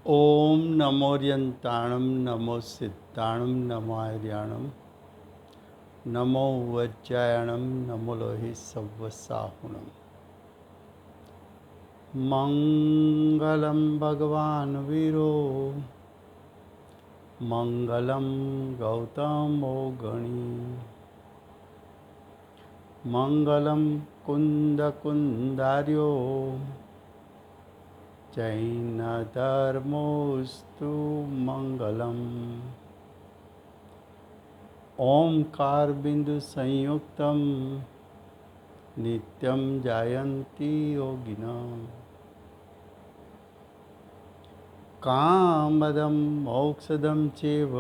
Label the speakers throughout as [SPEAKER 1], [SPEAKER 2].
[SPEAKER 1] ओम नमोर्यंताणं नमो सिद्धाणं नमो आर्याणं नमो वज्रायणं नमो लोहि सव्वसाहुणं। मंगलं भगवान् वीरो मंगलं गौतमो गणी मंगलं कुन्दकुन्दार्यो जैनधर्मोऽस्तु मंगलम्। ओंकार बिंदु संयुक्तम नित्यं जायन्ति योगिनः कामदं मोक्षदं चैव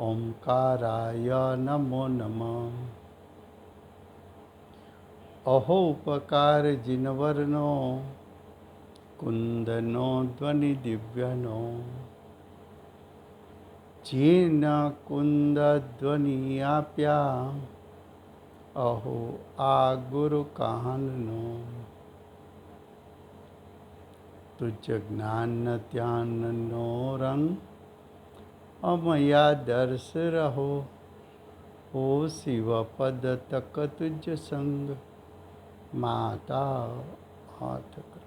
[SPEAKER 1] ओंकाराय नमो नमः। अहोपकार जिनवर्नो कुंदनो ध्वनि दिव्यनो जीन कुंद ध्वनि आप्या अहो आ गुरु कहाननो। तुझ ज्ञान ध्यान नो रंग अमया दर्श रहो हो शिव पद तक तुझ संग माता हाथ करो।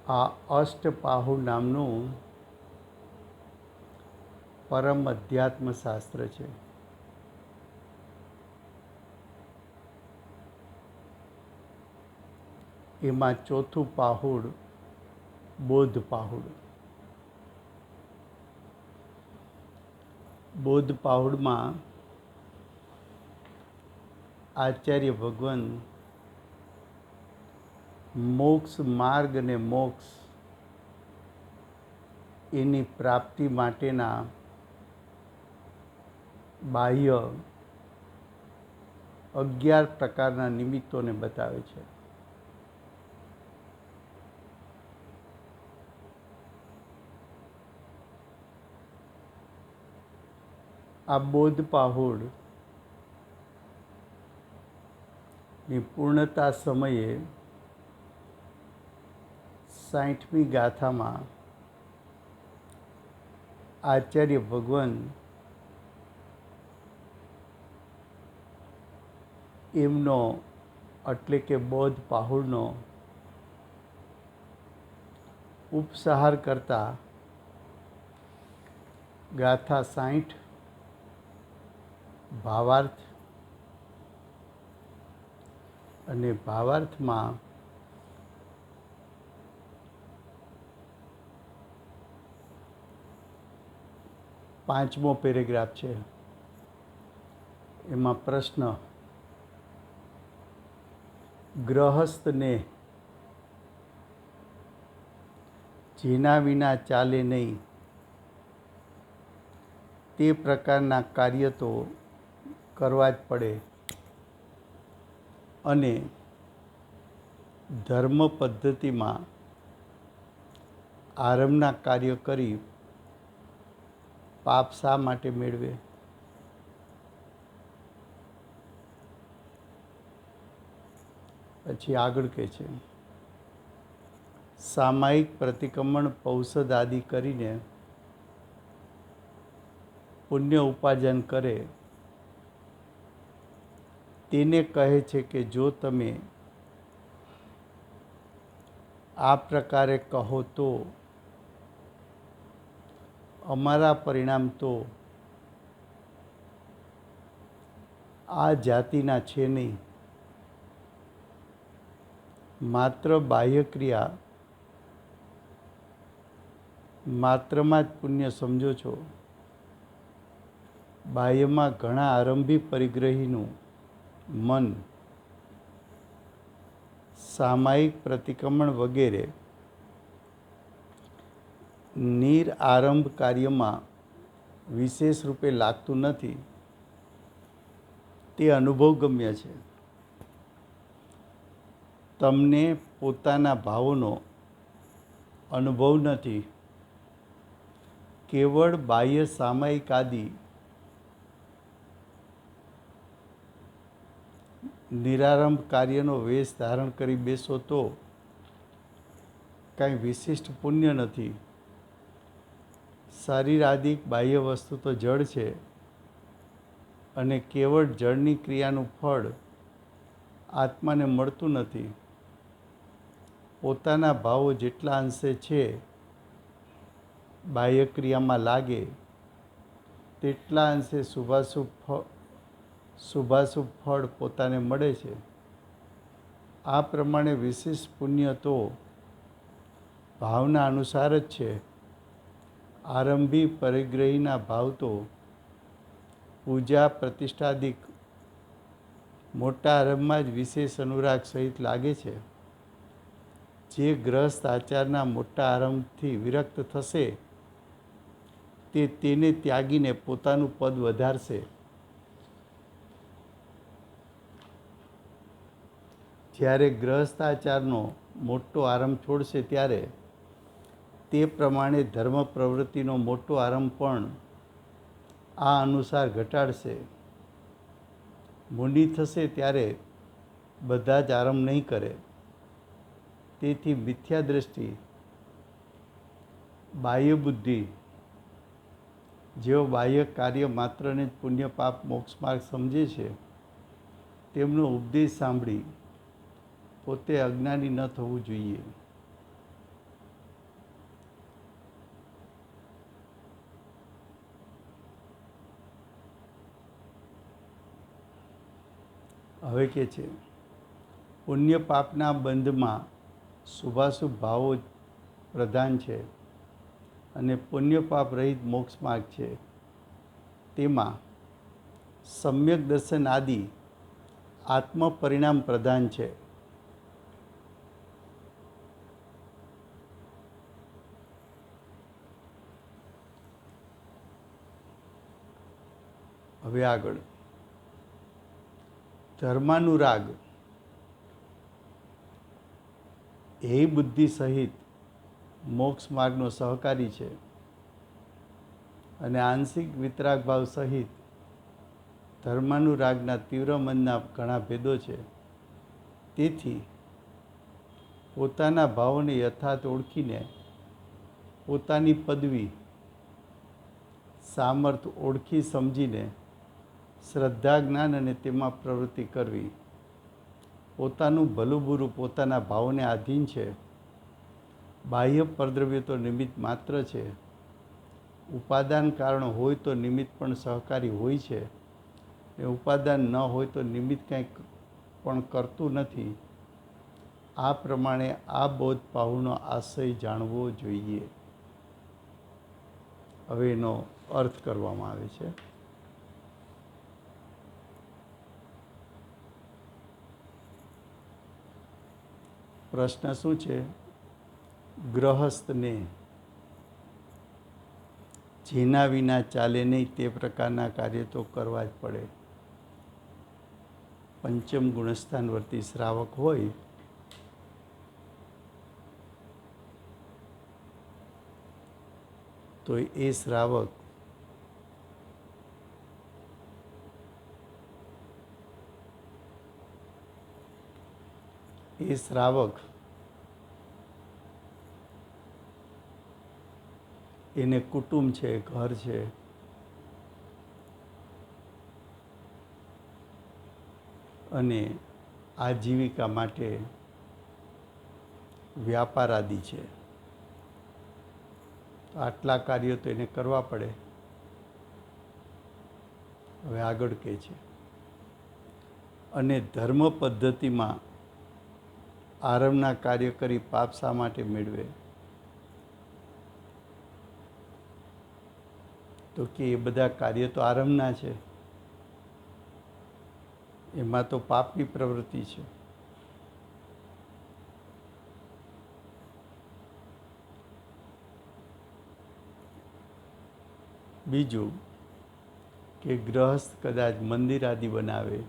[SPEAKER 1] आ अष्टपाहु नामनु परम अध्यात्म शास्त्र है। एमां चौथुं पाहुड़ बोध पाहुड़। बोध पाहुड़ में आचार्य भगवान मोक्ष मार्ग ने मोक्ष एनी प्राप्ति माटेना बाह्य 11 प्रकारना निमित्तों ने बतावे छे। आ बोध पाहुड़ ની પૂર્ણતા સમયે 60મી ગાથામાં આચાર્ય ભગવાન એમનો એટલે કે બૌદ્ધ પાહુડનો ઉપસંહાર કરતા ગાથા 60 ભાવાર્થ અને ભાવાર્થમાં પાંચમો પેરેગ્રાફ છે। એમાં પ્રશ્ન ગ્રહસ્થને જેના વિના ચાલે નહીં તે પ્રકારના કાર્ય તો કરવા જ પડે અને ધર્મ પદ્ધતિમાં આરંભના કાર્ય કરી પાપ શા માટે મેળવે? પછી આગળ કહે છે સામાયિક પ્રતિક્રમણ પૌષદ આદિ કરીને પુણ્ય ઉપાર્જન કરે તેને કહે છે કે જો તમે આ પ્રકારે કહો તો અમારા પરિણામ તો આ જાતિના છે નહીં। માત્ર બાહ્ય ક્રિયા માત્રમાં જ પુણ્ય સમજો છો। બાહ્યમાં ઘણા આરંભી પરિગ્રહીનું મન સામાયિક પ્રતિક્રમણ વગેરે નિરારંભ કાર્યમાં વિશેષ રૂપે લાગતું નથી તે અનુભવગમ્ય છે। તમને પોતાના ભાવોનો અનુભવ નથી। કેવળ બાહ્ય સામાયિક આદિ નિરારંભ કાર્યનો વેશ ધારણ કરી બેસો તો કાંઈ વિશિષ્ટ પુણ્ય નથી. શારીરાદિક બાહ્ય વસ્તુ તો જળ છે અને કેવળ જળની ક્રિયાનું ફળ આત્માને મળતું નથી. પોતાના ભાવો જેટલા અંશે છે બાહ્ય ક્રિયામાં લાગે તેટલા અંશે શુભાશુભ ફળ પોતાને મળે છે. આ પ્રમાણે વિશિષ્ટ પુણ્ય તો ભાવના અનુસાર જ છે. આરંભી પરિગ્રહીના ભાવ તો પૂજા પ્રતિષ્ઠાદિક મોટા આરંભમાં જ વિશેષ અનુરાગ સહિત લાગે છે. જે ગ્રહસ્થ આચારના મોટા આરંભથી વિરક્ત થશે તેને ત્યાગીને પોતાનું પદ વધારશે. જ્યારે ગ્રહસ્થાચારનો મોટો આરંભ છોડશે ત્યારે તે પ્રમાણે ધર્મ પ્રવૃત્તિનો મોટો આરંભ પણ આ અનુસાર ઘટાડશે. મુનિ થશે ત્યારે બધા જ આરંભ નહીં કરે. તેથી મિથ્યા દ્રષ્ટિ, બાહ્ય બુદ્ધિ જેઓ બાહ્ય કાર્ય માત્રને જ પુણ્ય પાપ મોક્ષ માર્ગ સમજે છે તેમનો ઉપદેશ સાંભળી પોતે અજ્ઞાની ન થવું જોઈએ. હવે કે છે પુણ્ય પાપના બંધમાં શુભાશુભ ભાવો પ્રધાન છે અને પુણ્ય પાપ રહિત મોક્ષ માર્ગ છે. તેમાં સમ્યક દર્શન આદિ આત્મ પરિણામ પ્રધાન છે. હવે આગળ ધર્માનુરાગ એ બુદ્ધિ સહિત મોક્ષ માર્ગનો સહકારી છે અને આંશિક વિતરાગ ભાવ સહિત ધર્માનુરાગના તીવ્ર મનના ઘણા ભેદો છે. તેથી પોતાના ભાવોને યથાર્થ ઓળખીને પોતાની પદવી સામર્થ ઓળખી સમજીને શ્રદ્ધા જ્ઞાન અને તેમાં પ્રવૃત્તિ કરવી. પોતાનું ભલું બુરું પોતાના ભાવને આધીન છે. બાહ્ય પરદ્રવ્ય તો નિમિત્ત માત્ર છે. ઉપાદાન કારણ હોય તો નિમિત્ત પણ સહકારી હોય છે ને ઉપાદાન ન હોય તો નિમિત્ત કંઈક પણ કરતું નથી. આ પ્રમાણે આ બોધ પાહુનો આશય જાણવો જોઈએ. હવે એનો અર્થ કરવામાં આવે છે. પ્રશ્ન શું છે? ગ્રહસ્થને જેના વિના ચાલે નહીં તે પ્રકારના કાર્ય તો કરવા જ પડે. પંચમ ગુણસ્થાનવર્તી શ્રાવક હોય તો એ શ્રાવક એને કુટુંબ છે, ઘર છે, અને આજીવિકા માટે વ્યાપાર આદિ છે. આટલા કાર્યો તો એને કરવા પડે. હવે આગળ કહે છે અને ધર્મ પદ્ધતિમાં આરંભના કાર્ય કરી પાપ શા માટે મેળવે? તો કે એ બધા કાર્ય તો આરંભના છે, એમાં તો પાપની પ્રવૃત્તિ છે. બીજું કે ગ્રહસ્થ કદાચ મંદિર આદિ બનાવે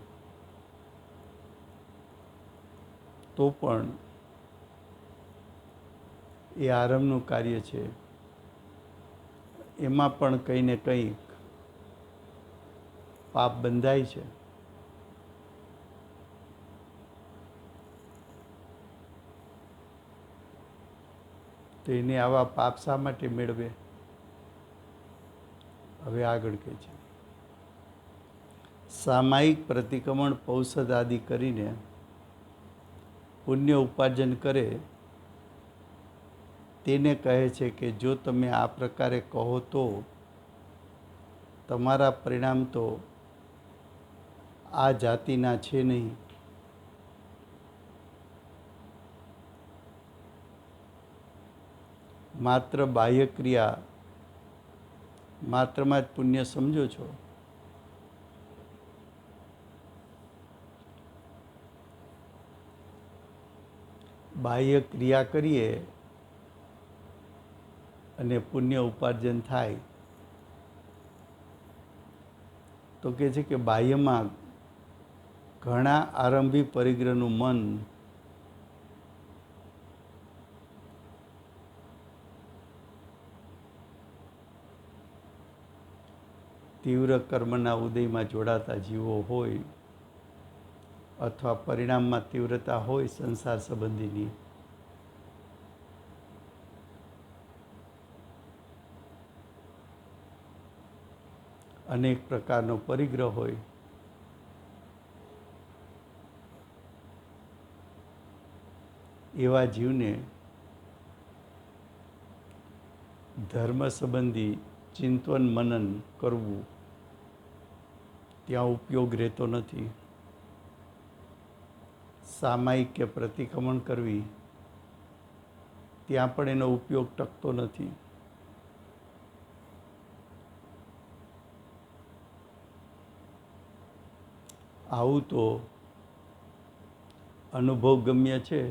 [SPEAKER 1] તો પણ એ આરંભનું કાર્ય છે. એમાં પણ કંઈ ને કંઈક પાપ બંધાય છે. તો એને આવા પાપ શા માટે મેળવે? હવે આગળ કહે છે, સામાયિક પ્રતિક્રમણ પૌષધ આદિ કરીને પુણ્ય ઉપાર્જન કરે તેને કહે છે કે જો તમે આ પ્રકારે કહો તો તમારા પરિણામ તો આ જાતિના છે નહીં. માત્ર બાહ્ય ક્રિયા માત્રમાં જ પુણ્ય સમજો છો. બાહ્ય ક્રિયા કરીએ અને પુણ્ય ઉપાર્જન થાય તો કહે છે કે બાહ્યમાં ઘણા આરંભી પરિગ્રહનું મન તીવ્ર કર્મના ઉદયમાં જોડાતા જીવો હોય અથવા પરિણામમાં તીવ્રતા હોય સંસાર સંબંધીની, અનેક પ્રકારનો પરિગ્રહ હોય, એવા જીવને ધર્મ સંબંધી ચિંતન મનન કરવું ત્યાં ઉપયોગ રહેતો નથી. સામાયિક કે પ્રતિક્રમણ કરવી ત્યાં પણ એનો ઉપયોગ ટકતો નથી. આવું તો અનુભવ ગમ્ય છે,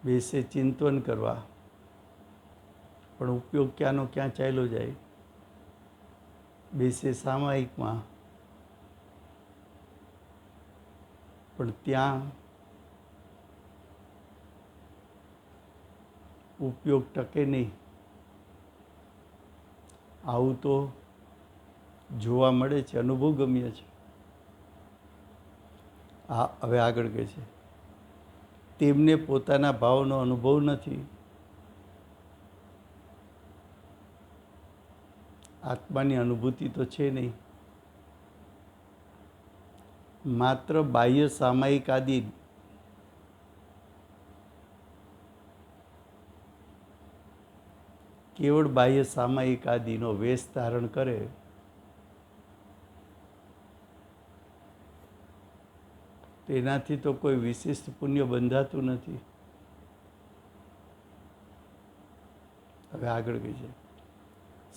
[SPEAKER 1] બેસે ચિંતન કરવા, પણ ઉપયોગ ક્યાંનો ક્યાં ચાલ્યો જાય. બેસે સામાયિકમાં, પણ ત્યાં ઉપયોગ ટકે નહીં. આવું તો જોવા મળે છે, અનુભવ ગમ્ય છે. હવે આગળ કહે છે, તેમને પોતાના ભાવનો અનુભવ નથી. આત્માની અનુભૂતિ તો છે નહીં. માત્ર બાહ્ય સામાયિક આદિ કેવળ બાહ્ય સામાયિક આદિનો વેશ ધારણ કરે તેનાથી તો કોઈ વિશિષ્ટ પુણ્ય બંધાતું નથી. હવે આગળ કહે છે,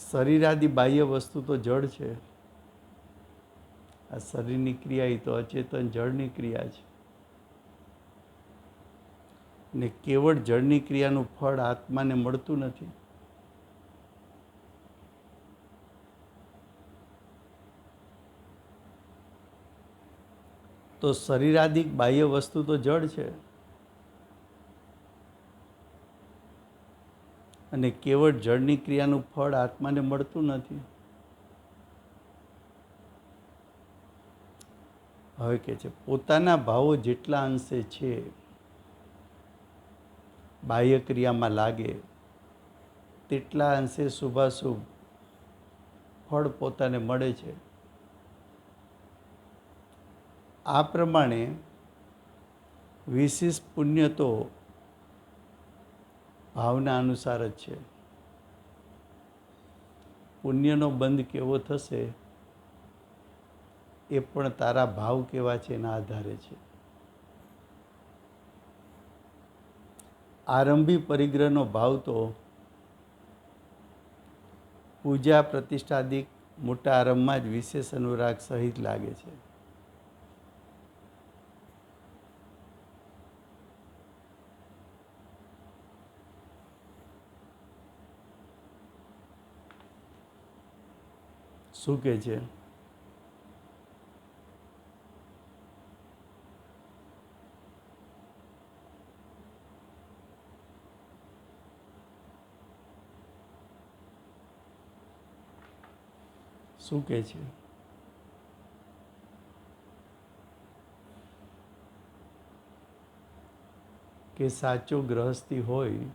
[SPEAKER 1] શરીરાદિ બાહ્ય વસ્તુ તો જડ છે. આ શરીરની ક્રિયા એ તો અચેતન જળની ક્રિયા છે, ને કેવળ જળની ક્રિયાનું ફળ આત્માને મળતું નથી. તો શરીરાદિક બાહ્ય વસ્તુ તો જડ છે, અને કેવળ જળની ક્રિયાનું ફળ આત્માને મળતું નથી. હવે કે છે, પોતાના ભાવો જેટલા અંશે છે બાહ્ય ક્રિયામાં લાગે તેટલા અંશે શુભાશુભ ફળ પોતાને મળે છે. આ પ્રમાણે વિશિષ્ટ પુણ્ય તો ભાવના અનુસાર જ છે. પુણ્યનો બંધ કેવો થશે એ પણ તારા ભાવ કેવા છે એના આધારે છે. આરંભી પરિગ્રહનો ભાવ તો પૂજા પ્રતિષ્ઠાદિક મોટા આરંભમાં જ વિશેષ અનુરાગ સહિત લાગે છે. શું કહે છે? શું કહે છે? કે સાચો ગ્રહસ્થી હોય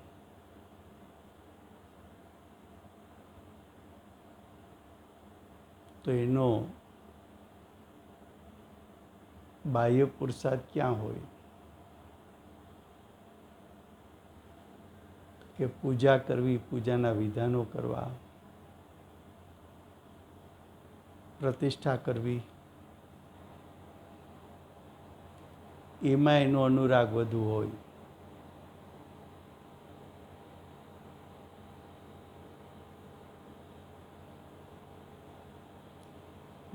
[SPEAKER 1] તો એનો બાહ્ય પુરુષાર્થ ક્યાં હોય? કે પૂજા કરવી, પૂજાના વિધાનો કરવા, પ્રતિષ્ઠા કરવી, એમાં એનો અનુરાગ વધુ હોય.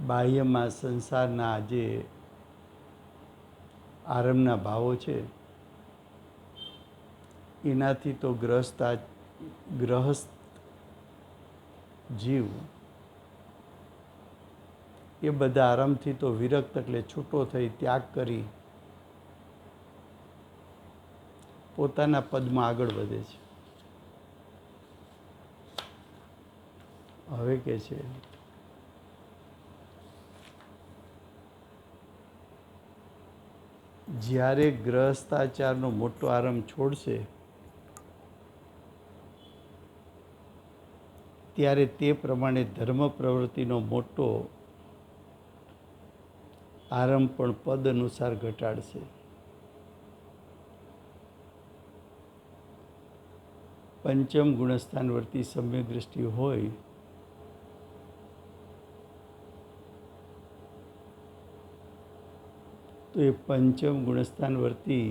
[SPEAKER 1] બાહ્યમાં સંસારના જે આરંભના ભાવો છે એનાથી તો ગ્રસ્ત જીવ એ બધા આરંભથી તો વિરક્ત, એટલે છૂટો થઈ ત્યાગ કરી પોતાના પદમાં આગળ વધે છે. હવે કે છે જ્યારે ગ્રહસ્થાચારનો મોટો આરંભ છોડશે ત્યારે તે પ્રમાણે ધર્મ પ્રવૃત્તિનો મોટો આરંભ પણ પદ અનુસાર ઘટાડશે. પંચમ ગુણસ્થાન વર્તી સમ્યક દ્રષ્ટિ હોય તો એ પંચમ ગુણસ્થાન વર્તી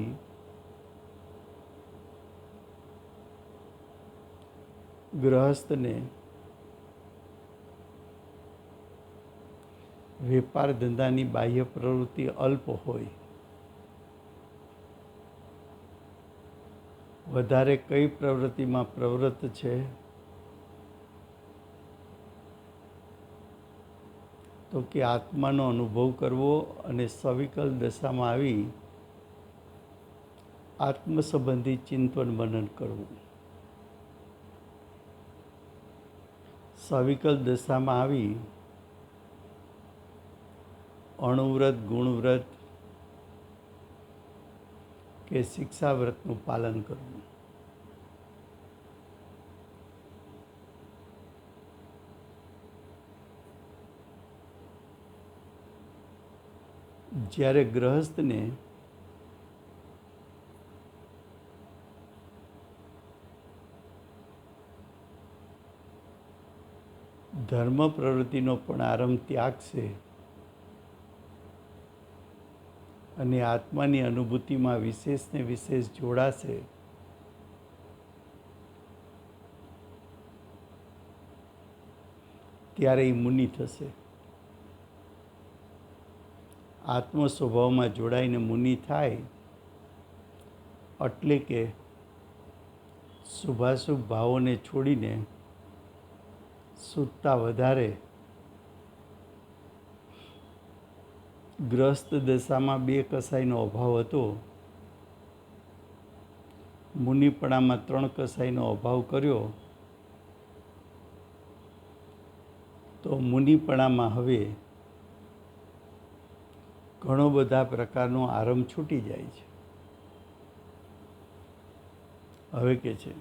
[SPEAKER 1] ગૃહસ્થને વેપાર ધંધાની બાહ્ય પ્રવૃત્તિ અલ્પ હોય, વધારે કઈ પ્રવૃત્તિમાં પ્રવૃત્ત છે તો કે આત્માનો અનુભવ કરવો અને સવિકલ દશામાં આવી આત્મ સંબંધી ચિંતન મનન કરવું. સવિકલ દશામાં આવી અણુવ્રત, ગુણવ્રત કે શિક્ષાવ્રતનું પાલન કરવું. જ્યારે ગ્રહસ્થને ધર્મ પ્રવૃત્તિનો પણ આરંભ ત્યાગશે અને આત્માની અનુભૂતિમાં વિશેષને વિશેષ જોડાશે ત્યારે એ મુનિ થશે. આત્મ સ્વભાવમાં જોડાઈને મુનિ થાય એટલે કે શુભાશુભ ભાવોને છોડીને શુદ્ધતા વધારે ગ્રસ્ત દશામાં બે કસાઈનો અભાવ હતો, મુનિપણામાં 3 કસાઈનો અભાવ કર્યો તો મુનિપણામાં હવે ઘણો બધા પ્રકારનો આરંભ છૂટી જાય છે. હવે કે છે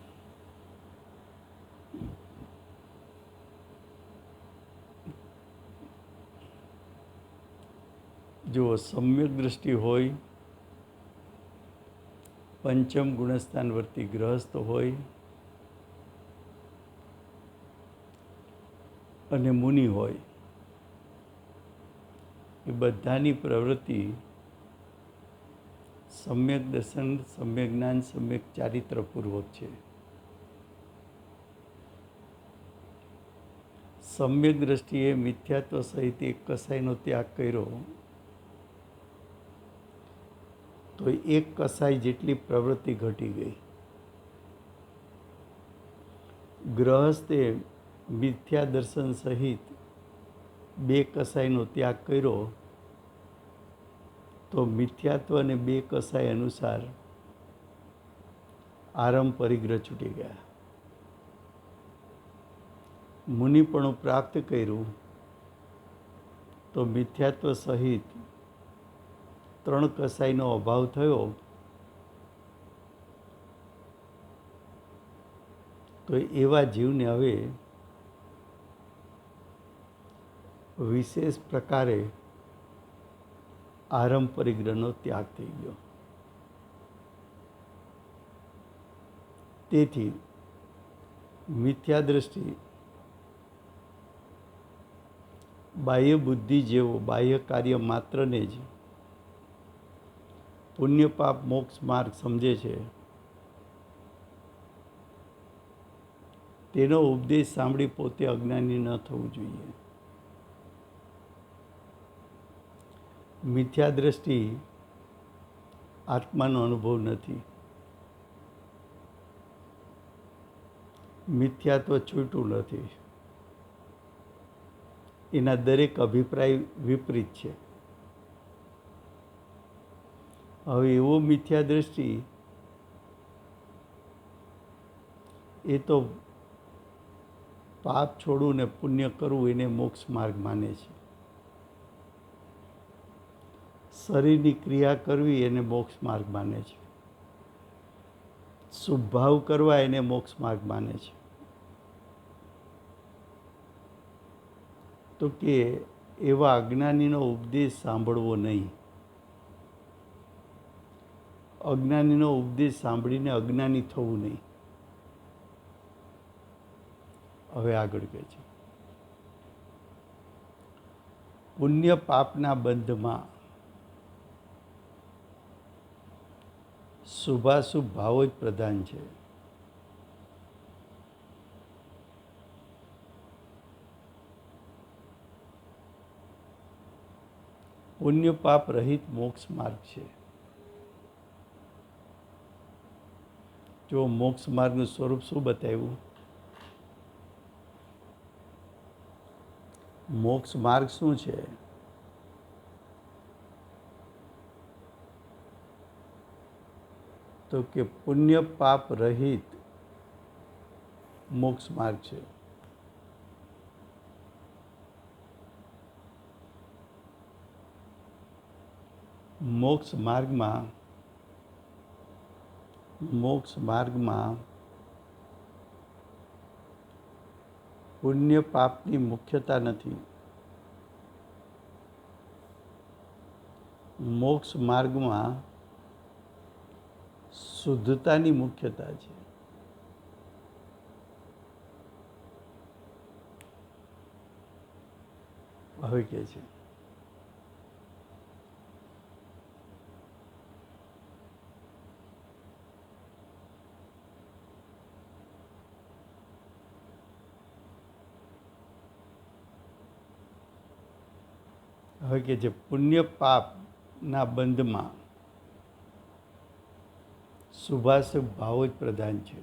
[SPEAKER 1] જો સમ્યક દ્રષ્ટિ હોય, પંચમ ગુણસ્થાન વર્તી ગ્રહસ્થ હોય અને મુનિ હોય, એ બધાની પ્રવૃત્તિ સમ્યક દર્શન, સમ્યક જ્ઞાન, સમ્યક ચારિત્રપૂર્વક છે. સમ્યક દ્રષ્ટિએ મિથ્યાત્વ સહિત એક કસાઈનો ત્યાગ કર્યો તો એક કસાઈ જેટલી પ્રવૃત્તિ ઘટી ગઈ. ગ્રહસ્થે મિથ્યા દર્શન સહિત 2 કસાઈનો ત્યાગ કર્યો તો મિથ્યાત્વ અને 2 કસાઈ અનુસાર આરંભ પરિગ્રહ છૂટી ગયા. મુનિપણું પ્રાપ્ત કર્યું તો મિથ્યાત્વ સહિત 3 કસાઈનો અભાવ થયો તો એવા જીવને હવે વિશેષ પ્રકારે આરંભ પરિગ્રહનો ત્યાગ થઈ ગયો. તેથી મિથ્યા દ્રષ્ટિ બાહ્ય બુદ્ધિ જેવો બાહ્ય કાર્ય માત્રને જ પુણ્ય પાપ મોક્ષ માર્ગ સમજે છે. તેનો ઉપદેશ સાંભળી પોતે અજ્ઞાની ન થવું જોઈએ. મિથ્યા દ્રષ્ટિ આત્માનો અનુભવ નથી. મિથ્યાત્વ છૂટું નથી. એના દરેક અભિપ્રાય વિપરીત છે. હવે એવો મિથ્યા દ્રષ્ટિ એ તો પાપ છોડવું ને પુણ્ય કરવું એને મોક્ષ માર્ગ માને છે. શરીરની ક્રિયા કરવી એને મોક્ષ માર્ગ માને છે. શુભ ભાવ કરવા એને મોક્ષ માર્ગ માને છે. તો કે એવા અજ્ઞાનીનો ઉપદેશ સાંભળવો નહીં. અજ્ઞાનીનો ઉપદેશ સાંભળીને અજ્ઞાની થવું નહીં. હવે આગળ કહે છે, પુણ્ય પાપના બંધમાં શુભાશુભ ભાવો જ પ્રધાન છે. પુણ્ય પાપ રહિત મોક્ષ માર્ગ છે. જો મોક્ષ માર્ગનું સ્વરૂપ શું બતાવ્યું? મોક્ષ માર્ગ શું છે? તો કે પુણ્ય પાપ રહિત મોક્ષ માર્ગ છે. મોક્ષ માર્ગમાં પુણ્ય પાપની મુખ્યતા નથી. મોક્ષ માર્ગમાં શુદ્ધતાની મુખ્યતા છે. હવે કે છે પુણ્ય પાપના બંધમાં શુભાશુભ ભાવો જ પ્રધાન છે.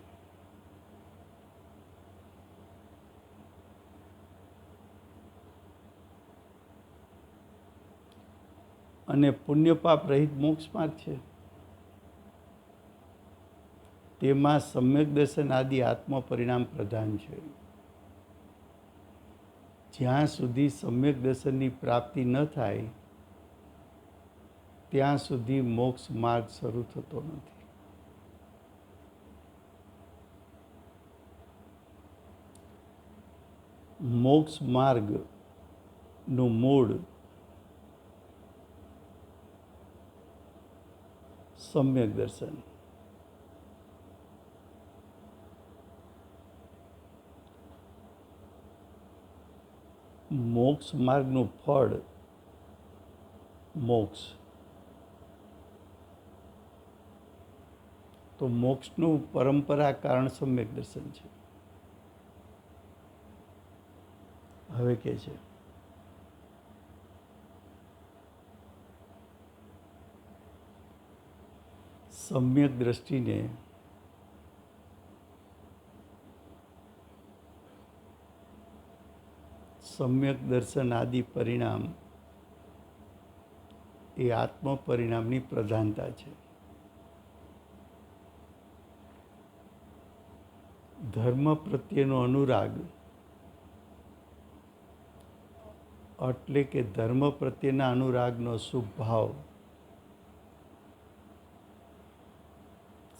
[SPEAKER 1] અને પુણ્ય પાપ રહિત મોક્ષ માર્ગ છે. તેમાં સમ્યક દર્શન આદિ આત્મ પરિણામ પ્રધાન છે. જ્યાં સુધી સમ્યક દર્શનની પ્રાપ્તિ ન થાય ત્યાં સુધી મોક્ષ માર્ગ શરૂ થતો નથી. મોક્ષ માર્ગનું મૂળ સમ્યક દર્શન. મોક્ષ માર્ગનું ફળ મોક્ષ. તો મોક્ષનું પરંપરા કારણ સમ્યક દર્શન છે. હવે કે છે સમ્યક દ્રષ્ટિને સમ્યક દર્શન આદિ પરિણામ એ આત્મ પરિણામની પ્રધાનતા છે. ધર્મ પ્રત્યેનો અનુરાગ એટલે કે ધર્મ પ્રત્યેના અનુરાગનો શુભ ભાવ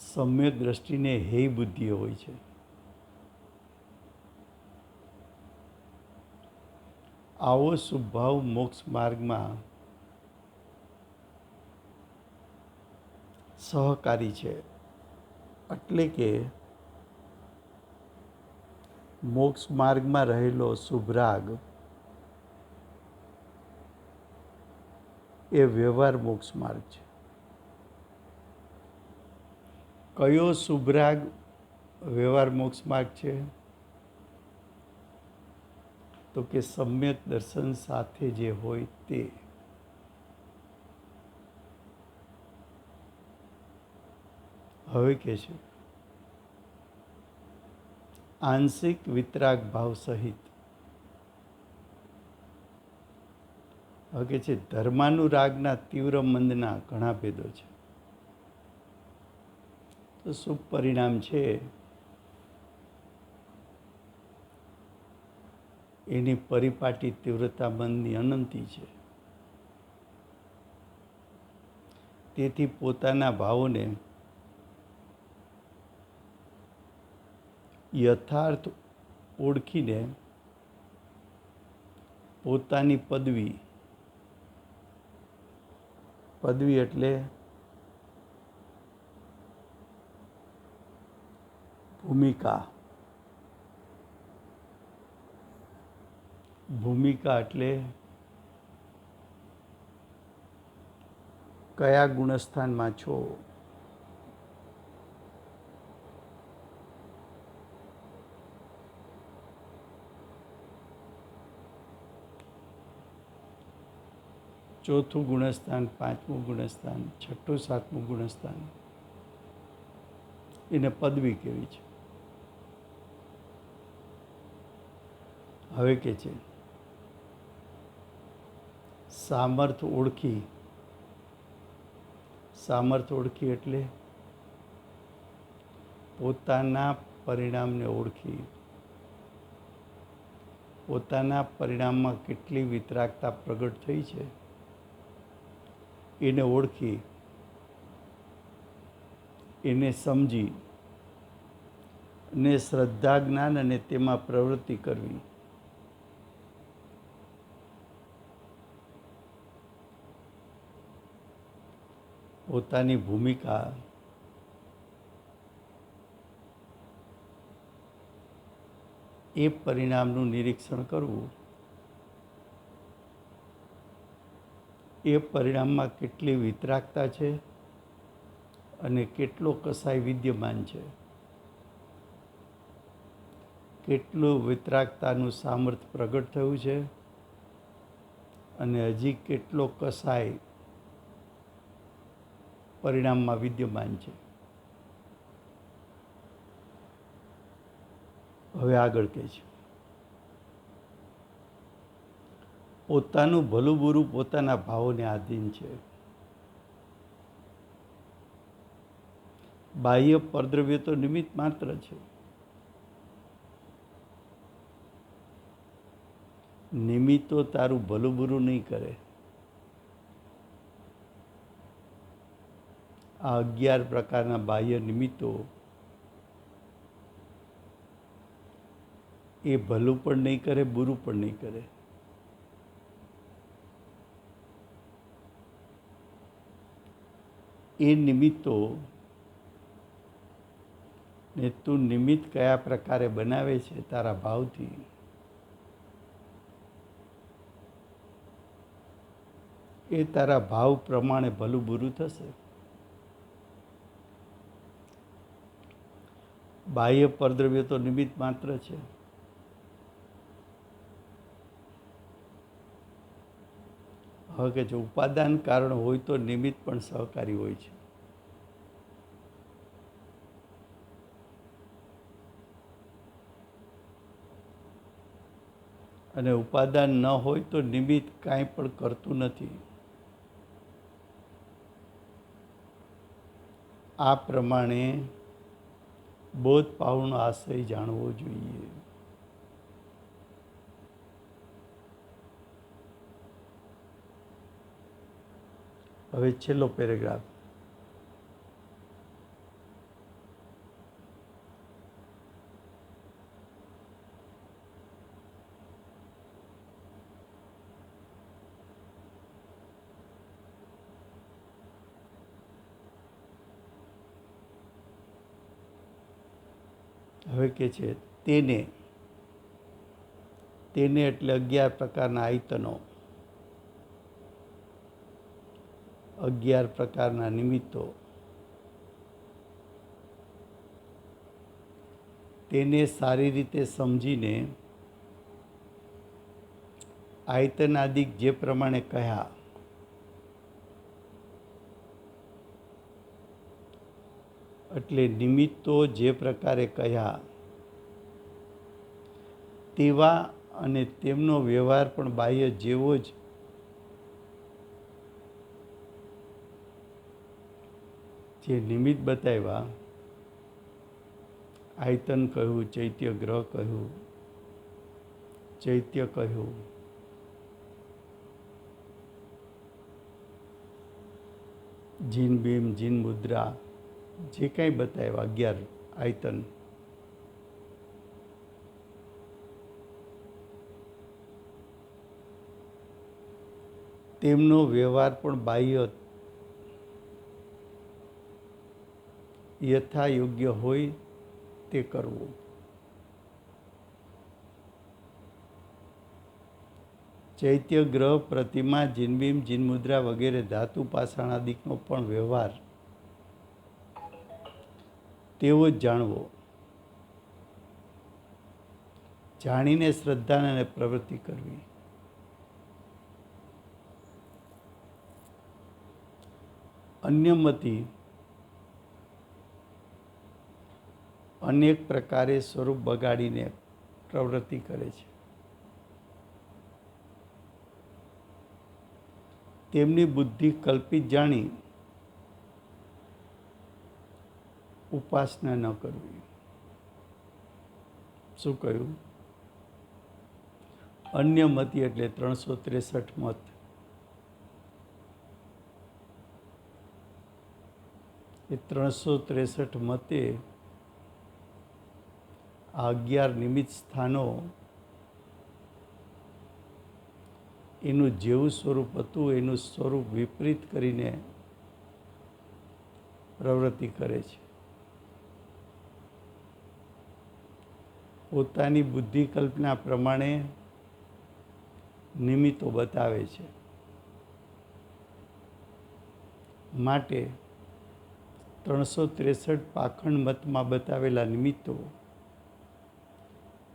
[SPEAKER 1] સમ્યક દ્રષ્ટિને હેય બુદ્ધિ હોય છે. આવો સ્વભાવ મોક્ષ માર્ગમાં સહકારી છે. એટલે કે મોક્ષ માર્ગમાં રહેલો શુભરાગ એ વ્યવહાર મોક્ષ માર્ગ છે. કયો શુભરાગ વ્યવહાર મોક્ષ માર્ગ છે? તો કે સમ્યક દર્શન સાથે જે હોય તે. હવે કે છે આંશિક વિતરાગ ભાવ સહિત. હવે કે છે ધર્માનુરાગના તીવ્ર મંદના ઘણા ભેદો છે. તો શુભ પરિણામ છે એની પરિપાટી તીવ્રતા મંદની અનંતી છે. તેથી પોતાના ભાવોને યથાર્થ ઓળખીને પોતાની પદવી એટલે ભૂમિકા એટલે કયા ગુણસ્થાનમાં છો. ચોથું ગુણસ્થાન, પાંચમું ગુણસ્થાન, છઠ્ઠું સાતમું ગુણસ્થાન, એને પદવી કેવી છે. હવે કે છે સામર્થ ઓળખી એટલે પોતાના પરિણામને ઓળખી, પોતાના પરિણામમાં કેટલી વિતરાગતા પ્રગટ થઈ છે એને ઓળખી, એને સમજી ને શ્રદ્ધા જ્ઞાન અને તેમાં પ્રવૃત્તિ કરવી. પોતાની ભૂમિકા એ પરિણામનું નિરીક્ષણ કરવું, એ પરિણામમાં કેટલી વિતરાગતા છે અને કેટલો કસાય વિદ્યમાન છે, કેટલું વિતરાગતાનું સામર્થ્ય પ્રગટ થયું છે અને હજી કેટલો કસાય પરિણામમાં વિદ્યમાન છે. હવે આગળ કહે છે પોતાનું ભલું બુરું પોતાના ભાવોને આધીન છે. બાહ્ય પરદ્રવ્ય તો નિમિત્ત માત્ર છે. નિમિત્તો તારું ભલું બુરું નહીં કરે. આ 11 પ્રકારના બાહ્ય નિમિત્તો એ ભલું પણ નહીં કરે, બુરું પણ નહીં કરે. એ નિમિત્તો ને તું નિમિત્ત કયા પ્રકારે બનાવે છે તારા ભાવથી, એ તારા ભાવ પ્રમાણે ભલું બુરું થશે. બાહ્ય પરદ્રવ્ય તો નિમિત્ત માત્ર છે. હવે કે જો ઉપાદાન કારણ હોય તો નિમિત્ત પણ સહકારી હોય છે. અને ઉપાદાન ન હોય તો નિમિત્ત કાંઈ પણ કરતું નથી. આ પ્રમાણે બોધ પાવનો આશય જાણવો જોઈએ. હવે છેલ્લો પેરેગ્રાફ. હવે કે છે તેને તેને એટલે 11 પ્રકારના આયતનો, 11 પ્રકારના નિમિત્તો, તેને સારી રીતે સમજીને આયતનાદિક જે પ્રમાણે કહ્યા એટલે નિમિત્તો જે પ્રકારે કહ્યા તેવા અને તેમનો વ્યવહાર પણ બાહ્ય જેવો જ જે નિમિત્ત બતાવ્યા, આયતન કહ્યું, ચૈત્ય ગ્રહ કહ્યું, ચૈત્ય કહ્યું, જીન બીમ, જીન મુદ્રા, જે કાંઈ બતાવ્યા 11 આયતન, તેમનો વ્યવહાર પણ બાહ્ય યથા યોગ્ય હોય તે કરવું. ચૈત્ય ગ્રહ, પ્રતિમા, જીનબીમ, જીનમુદ્રા વગેરે ધાતુ પાષાણાદિકનો પણ વ્યવહાર તેવો જ જાણવો. જાણીને શ્રદ્ધા અને પ્રવૃત્તિ કરવી. અન્યમતી અનેક પ્રકારે સ્વરૂપ બગાડીને પ્રવૃત્તિ કરે છે. તેમની બુદ્ધિ કલ્પિત જાણી ઉપાસના ન કરવી. શું કહ્યું? અન્ય મતી એટલે 363 મત. એ 363 મતે આ 11 નિમિત્ત સ્થાનો એનું જેવું સ્વરૂપ હતું એનું સ્વરૂપ વિપરીત કરીને પ્રવૃત્તિ કરે છે. પોતાની બુદ્ધિ કલ્પના પ્રમાણે નિમિત્તો બતાવે છે. માટે 363 પાખંડ મતમાં બતાવેલા નિમિત્તો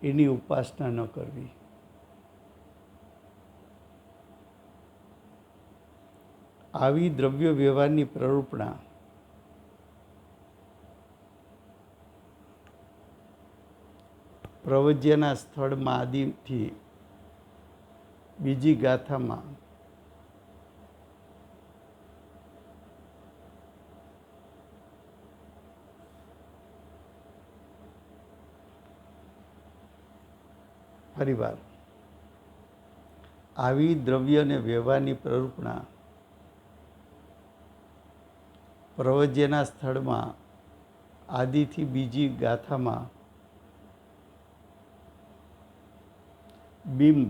[SPEAKER 1] એની ઉપાસના ન કરવી. આવી દ્રવ્ય વ્યવહારની પ્રરૂપણા પ્રવજ્યના સ્થળમાં આદિથી બીજી ગાથામાં ફરીવાર આવી દ્રવ્ય અને વ્યવહારની પ્રરૂપણા પ્રવજ્યના સ્થળમાં આદિથી બીજી ગાથામાં બિંબ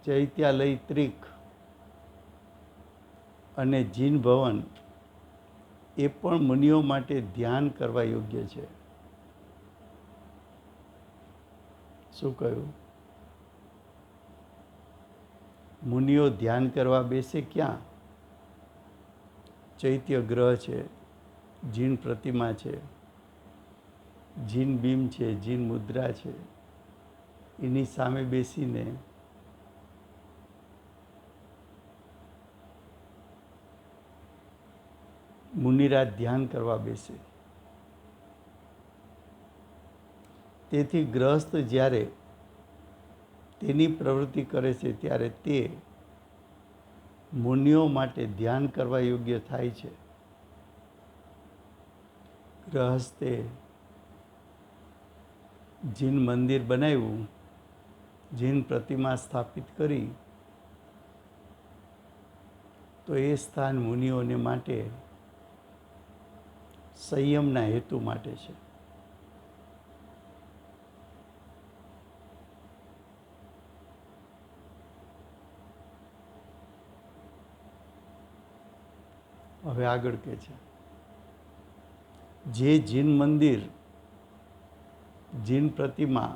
[SPEAKER 1] ચૈત્યાલય ત્રિક અને જીન ભવન એ પણ મુનિઓ માટે ધ્યાન કરવા યોગ્ય છે. શું કહ્યું? મુનિઓ ધ્યાન કરવા બેસે ક્યાં? ચૈત્ય ગ્રહ છે, જીન પ્રતિમા છે, જીન બીમ છે, જીન મુદ્રા છે, એની સામે બેસીને મુનિરાજ ધ્યાન કરવા બેસે. તેથી ગ્રહસ્થ જ્યારે તેની પ્રવૃત્તિ કરે છે ત્યારે તે મુનિઓ માટે ધ્યાન કરવા યોગ્ય થાય છે. ગ્રહસ્થે જીન મંદિર બનાવ્યું, જીન પ્રતિમા સ્થાપિત કરી તો એ સ્થાન મુનિઓને માટે સંયમના હેતુ માટે છે. હવે આગળ કહે છે, જે જીન મંદિર, જીન પ્રતિમા,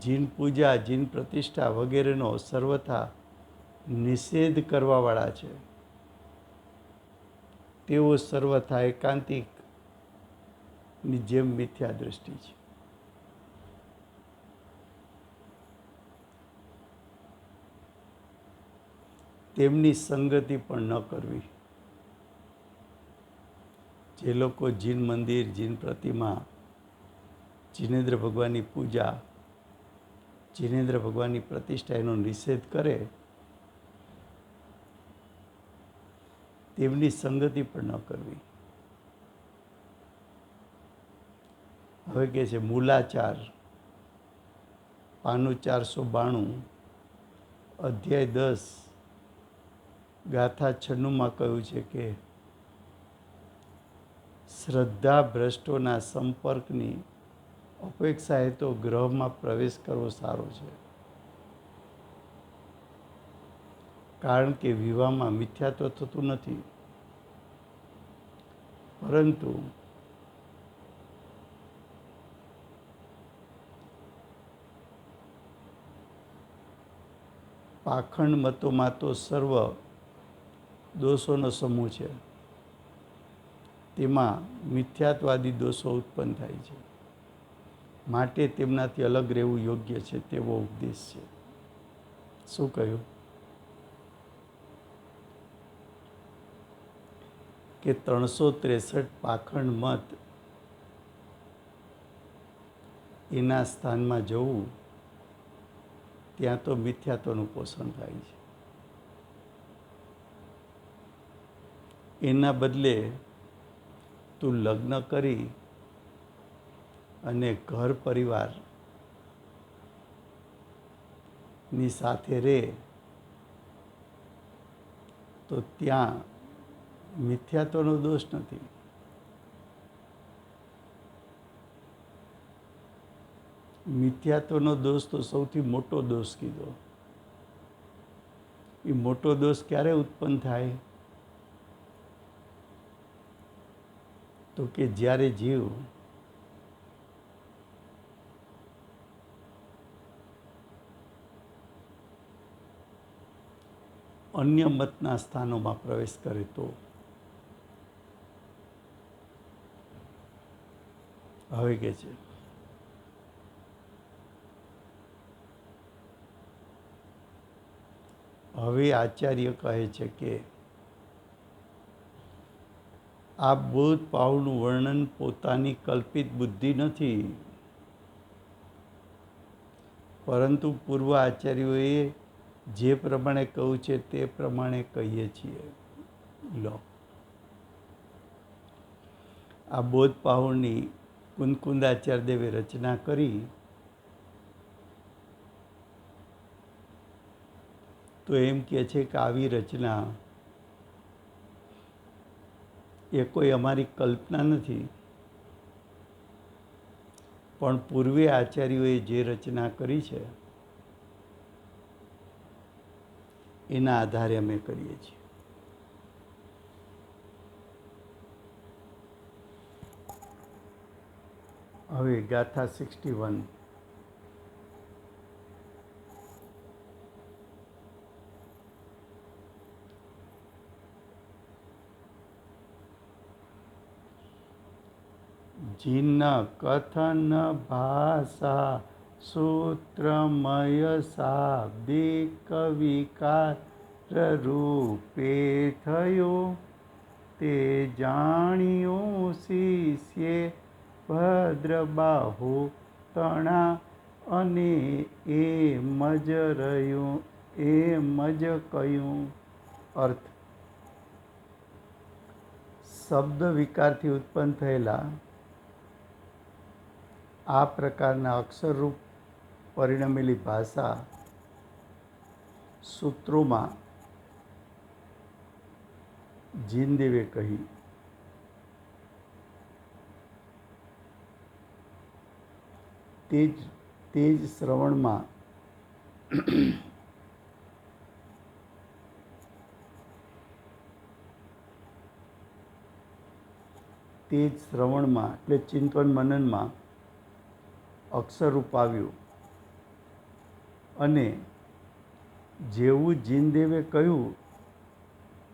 [SPEAKER 1] જીન પૂજા, જીન પ્રતિષ્ઠા વગેરેનો સર્વથા નિષેધ કરવાવાળા છે, તેઓ સર્વથા એકાંતિકની જેમ મિથ્યા દ્રષ્ટિ છે. તેમની સંગતિ પણ ન કરવી. જે લોકો જીન મંદિર, જીન પ્રતિમા, જીનેન્દ્ર ભગવાનની પૂજા, જીનેન્દ્ર ભગવાનની પ્રતિષ્ઠા એનો નિષેધ કરે, તેમની સંગતિ પણ ન કરવી. હવે કહે છે મૂલાચાર, પાનું 492, અધ્યાય 10, ગાથા 96 કહ્યું છે કે શ્રદ્ધા ભ્રષ્ટોના સંપર્કની અપેક્ષાએ તો ગ્રહમાં પ્રવેશ કરવો સારો છે, કારણ કે વિવાહમાં મિથ્યાત્વ થતું નથી, પરંતુ પાખંડ મતોમાં તો સર્વ દોષોનો સમૂહ છે, તેમાં મિથ્યાત્વાદી દોષો ઉત્પન્ન થાય છે, માટે તેમનાથી અલગ રહેવું યોગ્ય છે તેવો ઉપદેશ છે. શું કહ્યું? કે 363 પાખંડ મત એના સ્થાનમાં જવું, ત્યાં તો મિથ્યાત્વનું પોષણ થાય છે. એના બદલે તું લગ્ન કરી અને ઘર પરિવારની સાથે રહે, તો ત્યાં મિથ્યાત્વનો દોષ નથી. મિથ્યાત્વનો દોષ તો સૌથી મોટો દોષ કીધો. એ મોટો દોષ ક્યારે ઉત્પન્ન થાય? તો કે જ્યારે જીવ અન્ય મતના સ્થાનોમાં પ્રવેશ કરે તો. હવે કે છે હવે આચાર્ય કહે છે કે આ બોધ ભાવનું વર્ણન પોતાની કલ્પિત બુદ્ધિ નથી, પરંતુ પૂર્વ આચાર્યોએ જે પ્રમાણે કહ્યું છે તે પ્રમાણે કહીએ છીએ. લો, આ બોધ પાહુની કુંદકુંદાચાર્ય દેવે રચના કરી, તો એમ કહે છે કે આવી રચના એ કોઈ અમારી કલ્પના નથી, પણ પૂર્વે આચાર્યોએ જે રચના કરી છે એના આધારે અમે કરીએ છીએ. હવે ગાથા 61. જીન કથન ભાષા સૂત્રમય શાબ્દિક વિકાર રૂપે થયો, તે જાણ્યો શિષ્યે ભદ્રબાહુ તણા, અને એમ જ રહ્યું, એમ જ કહ્યું. અર્થ: શબ્દ વિકારથી ઉત્પન્ન થયેલા આ પ્રકારના અક્ષરરૂપ પરિણમેલી ભાષા સૂત્રોમાં જીનદેવે કહી. તે જ શ્રવણમાં તે જ શ્રવણમાં એટલે ચિંતન મનનમાં અક્ષરરૂપ આવ્યું અને જેવું જીનદેવે કહ્યું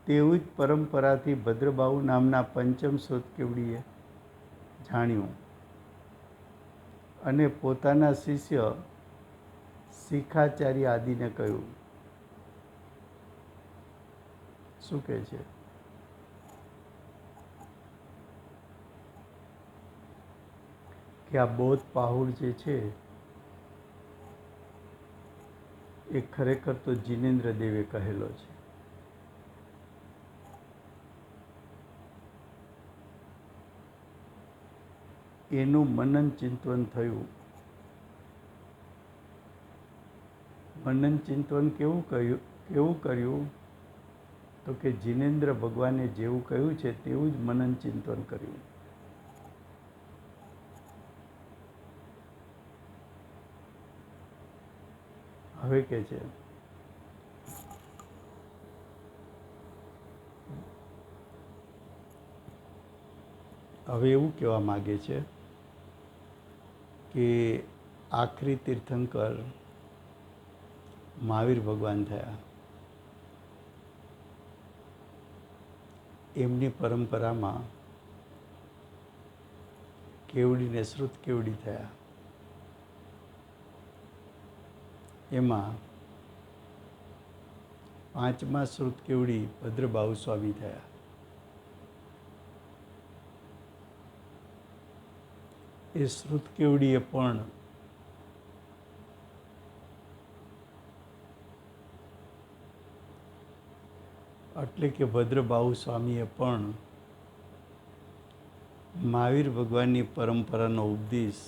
[SPEAKER 1] તેવું જ પરંપરાથી ભદ્રબાહુ નામના પંચમ શ્રોતકેવડીએ જાણ્યું અને પોતાના શિષ્ય શિખાચાર્ય આદિને કહ્યું. શું કહે છે? કે આ બોધ પાહુડ જે છે એ ખરેખર તો જીનેન્દ્ર દેવે કહેલો છે. એનું મનન ચિંતન થયું. મનન ચિંતન કેવું કર્યું તો કે જીનેન્દ્ર ભગવાને જેવું કહ્યું છે તેવું જ મનન ચિંતન કર્યું. હવે કે છે હવે એવું કહેવા માગે છે કે આખરી તીર્થંકર મહાવીર ભગવાન થયા. એમની પરંપરામાં કેવડીને શ્રુત કેવડી થયા. એમાં પાંચમા શ્રુત કેવડી ભદ્રબાહુ સ્વામી થયા. એ શ્રુત કેવડીએ પણ એટલે કે ભદ્રબાહુ સ્વામીએ પણ મહાવીર ભગવાનની પરંપરાનો ઉપદેશ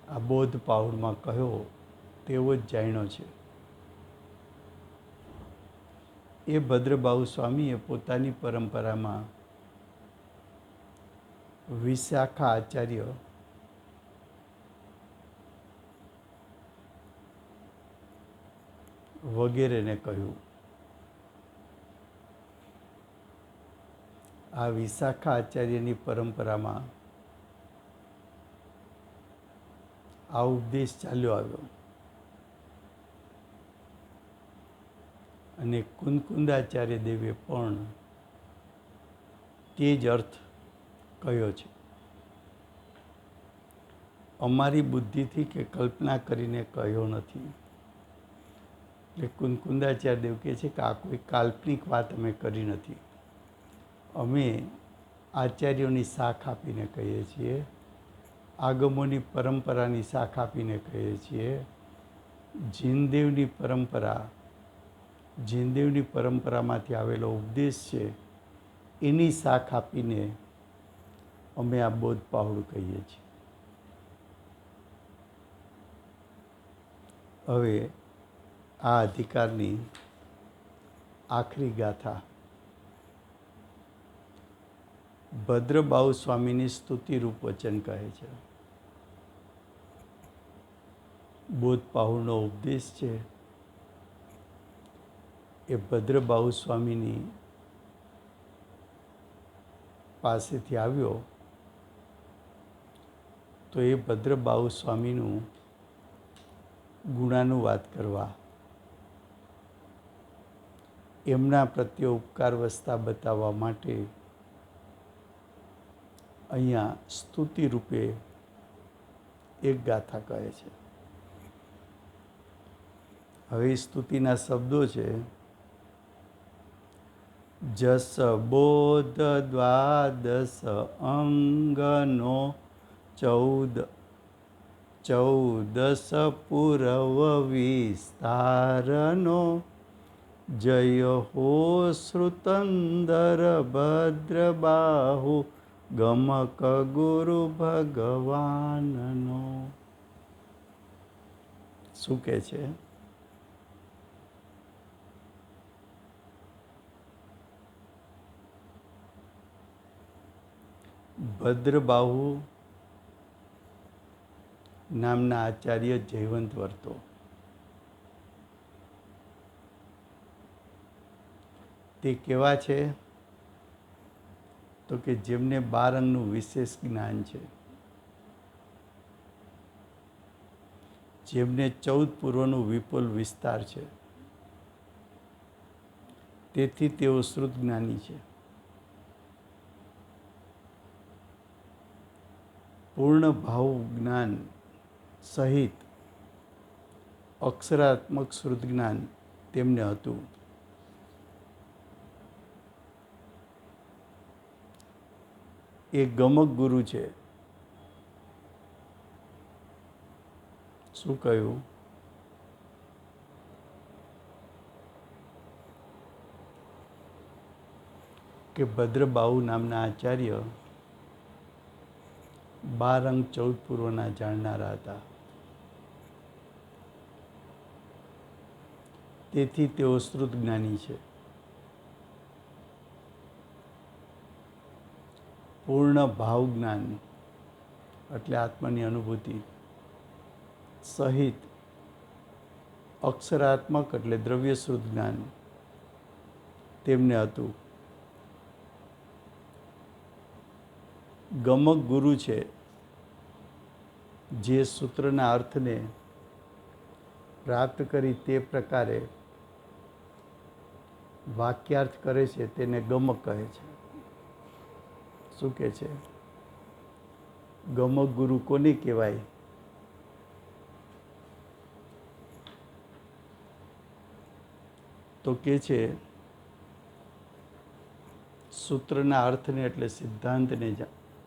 [SPEAKER 1] આ બોધ પાહુડમાં કહ્યો તેવો જ જાણ્યો છે. એ ભદ્રબાહુ સ્વામીએ પોતાની પરંપરામાં વિશાખા આચાર્ય વગેરેને કહ્યું. આ વિશાખા આચાર્યની પરંપરામાં આ ઉપદેશ ચાલ્યો આવ્યો અને કુંદકુંદાચાર્ય દેવે પણ તે જ અર્થ કહ્યો છે. અમારી બુદ્ધિથી કે કલ્પના કરીને કહ્યો નથી. એટલે કુંદકુંદાચાર્ય દેવ કહે છે કે આ કોઈ કાલ્પનિક વાત અમે કરી નથી. અમે આચાર્યોની શાખ આપીને કહીએ છીએ, આગમોની પરંપરાની શાખ આપીને કહીએ છીએ. જીનદેવની પરંપરામાંથી આવેલો ઉપદેશ છે એની શાખ આપીને અમે આ બોધ પાહુડ કહીએ છીએ. હવે આ અધિકારની આખરી ગાથા ભદ્રબાહુ સ્વામીની સ્તુતિરૂપ વચન કહે છે. બોધ પાહુડનો ઉપદેશ છે એ ભદ્રબાહુ સ્વામીની પાસેથી આવ્યો તો એ ભદ્રબાહુ સ્વામીનું ગુણાનુવાદ કરવા, એમના પ્રત્યે ઉપકાર વસ્તા બતાવવા માટે અહીંયા સ્તુતિ રૂપે એક ગાથા કહે છે. હવે સ્તુતિના શબ્દો છે જસ બોધ દ્વાદશ અંગનો 14 પૂર્વ વિસ્તારનો જય હો શ્રુતંદર ભદ્રબાહુ ગમક ગુરુ ભગવાનનો. શું કહે છે? ભદ્રબાહુ નામના આચાર્ય જયવંત વર્તો. તે કેવા છે તો કે જેમને 12 અંગનું વિશેષ જ્ઞાન છે, જેમને 14 પૂર્વનું વિપુલ વિસ્તાર છે, તેથી તેઓ શ્રુત જ્ઞાની છે. પૂર્ણ ભાવ જ્ઞાન સહિત અક્ષરાત્મક શ્રુત જ્ઞાન તેમને હતું. એ ગમક ગુરુ છે. શું કહ્યું? કે ભદ્રબાહુ નામના આચાર્ય 12 અંગ 14 પૂર્વના જાણનારા હતા. તેથી તેઓ શ્રુત જ્ઞાની છે. પૂર્ણ ભાવ જ્ઞાન એટલે આત્માની અનુભૂતિ સહિત અક્ષરાત્મક એટલે દ્રવ્ય શ્રુત જ્ઞાન તેમને હતું. ગમક ગુરુ છે, જે સૂત્રના અર્થને પ્રાપ્ત કરી તે પ્રકારે વાક્યાર્થ કરે છે, તેને ગમક કહે છે. શું કહે છે? ગમક ગુરુ કોને કહેવાય? તો કે છે સૂત્રના અર્થને એટલે સિદ્ધાંતને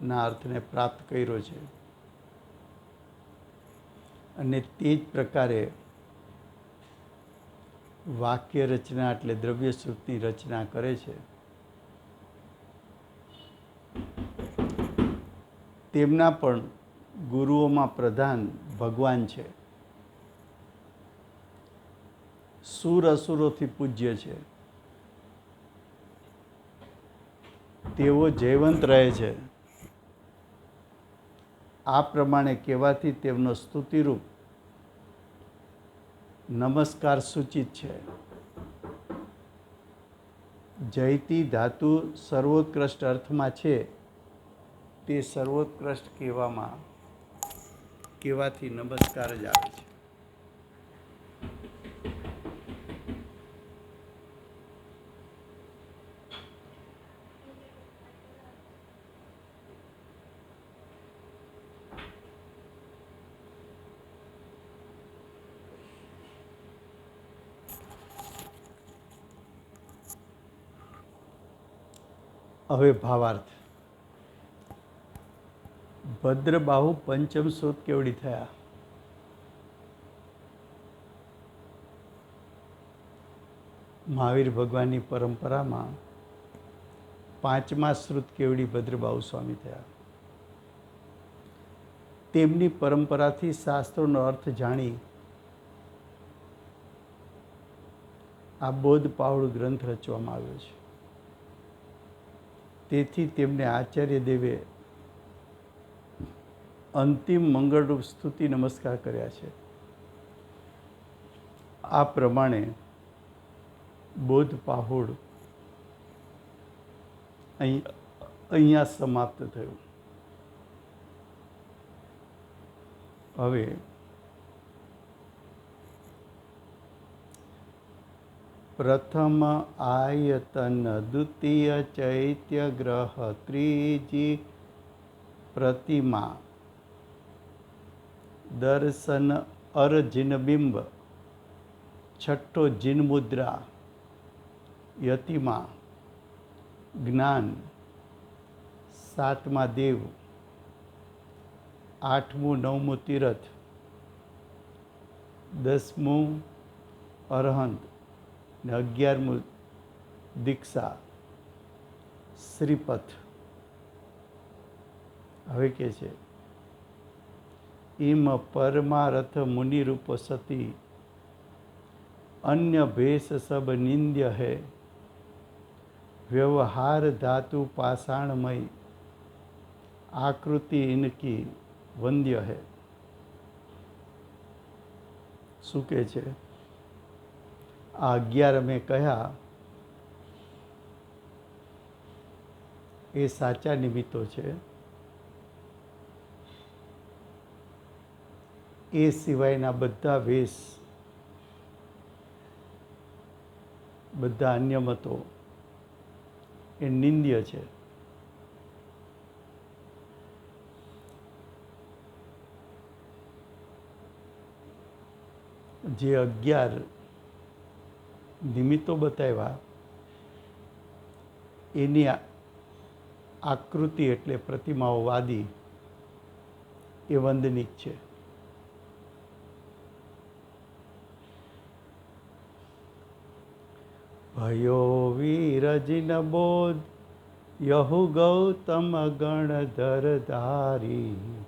[SPEAKER 1] ના અર્થને પ્રાપ્ત કર્યો છે અને તે જ પ્રકારે વાક્ય રચના એટલે દ્રવ્ય શ્રુતની રચના કરે છે. તેમના પણ ગુરુઓમાં પ્રધાન ભગવાન છે. સુર અસુરોથી પૂજ્ય છે. તેઓ જયવંત રહે છે. આ પ્રમાણે કહેવાથી તેમનો સ્તુતિરૂપ નમસ્કાર સૂચિત છે. જયતી ધાતુ સર્વોત્કૃષ્ટ અર્થમાં છે, તે સર્વોત્કૃષ્ટ કહેવાથી નમસ્કાર જ આવે છે. હવે ભાવાર્થ. ભદ્રબાહુ પંચમ શ્રુત કેવડી થયા? મહાવીર ભગવાનની પરંપરામાં 5મા શ્રુત કેવડી ભદ્રબાહુ સ્વામી થયા. તેમની પરંપરાથી શાસ્ત્રોનો અર્થ જાણી આ બોધ પાવડ ગ્રંથ રચવામાં આવ્યો છે. તેથી તેમને આચાર્ય દેવે અંતિમ મંગળરૂપ સ્તુતિ નમસ્કાર કર્યા છે. આ પ્રમાણે બોધ પાહુડ અહીંયા સમાપ્ત થયું. હવે પ્રથમ આયતન, દ્વિતીય ચૈત્ય ગ્રહ, ત્રીજી પ્રતિમા, દર્શન અરજિનબિંબ, છઠ્ઠો જીનમુદ્રા, યતિમા, જ્ઞાન, 7મા દેવ, 8મું 9મું તીરથ, 10મું અરહંત ને 11મું દીક્ષા, શ્રીપથ. હવે કે છે ઇમ પરમારથ મુનિરૂપ સતી अन्य भेष सब निंद्य है, व्यवहार धातु पाषाणमय, आकृति इनकी वंद्य है. શું કહે છે? આ 11 મેં કહ્યા એ સાચા નિમિત્તો છે. એ સિવાયના બધા વેશ, બધા અન્ય મતો એ નિંદ્ય છે. જે 11 નિમિત્તો બતાવ્યા એની આકૃતિ એટલે પ્રતિમાઓ વાદી એ વંદનિક છે. ભયો વીરજિન બોધ યહુ ગૌતમ ગણધર ધારી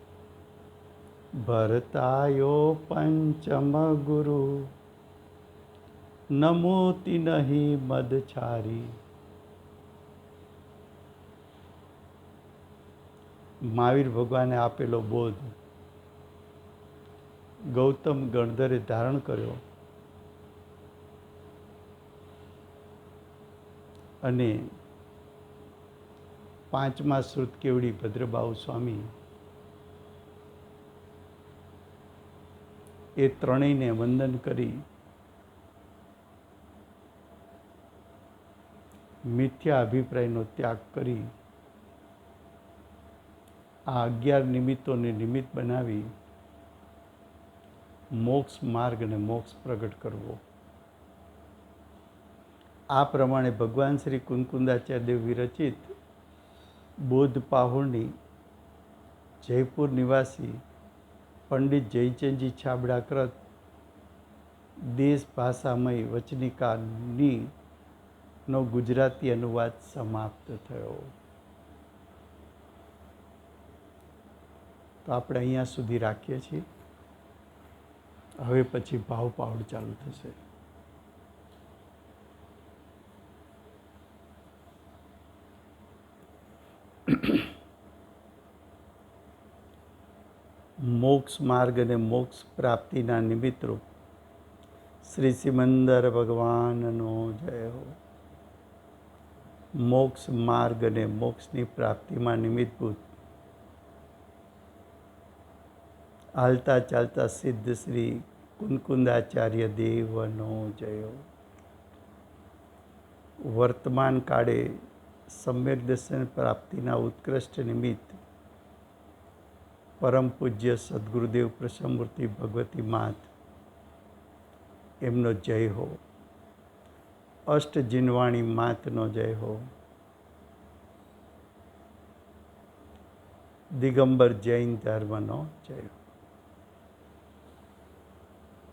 [SPEAKER 1] ભરતાયો પંચમ ગુરુ નમોતિ નહીં મદછારી. મહાવીર ભગવાને આપેલો બોધ ગૌતમ ગણધરે ધારણ કર્યો અને પાંચમા શ્રુત કેવડી ભદ્રબાહુ સ્વામી એ ત્રણેયને વંદન કરી મિથ્યા અભિપ્રાયનો ત્યાગ કરી આ 11 નિમિત્તોને નિમિત્ત બનાવી મોક્ષ માર્ગ અને મોક્ષ પ્રગટ કરવો. આ પ્રમાણે ભગવાન શ્રી કુંકુંદાચાર્ય દેવ વિરચિત બોધ પાહુરની જયપુર નિવાસી પંડિત જયચંદજી છાબડાકૃત દેશ ભાષામય વચનિકાની નો ગુજરાતી અનુવાદ સમાપ્ત થયો. તો આપણે અહીંયા સુધી રાખીએ છીએ. હવે પછી ભાવ પાવડ ચાલુ થશે. મોક્ષ માર્ગ અને મોક્ષ પ્રાપ્તિના નિમિત્તરૂપ શ્રી સિમંદર ભગવાનનો જય હો. મોક્ષ માર્ગ અને મોક્ષની પ્રાપ્તિમાં નિમિત્તભૂત હાલતા ચાલતા સિદ્ધ શ્રી કુંકુંદાચાર્ય દેવનો જય હો. વર્તમાન કાળે સમ્યક દર્શન પ્રાપ્તિના ઉત્કૃષ્ટ નિમિત્ત પરમ પૂજ્ય સદગુરુદેવ પ્રસમમૂર્તિ ભગવતી માત એમનો જય હો. અષ્ટ જીનવાણી માતનો જય હો. દિગંબર જૈન ધર્મનો જય હો.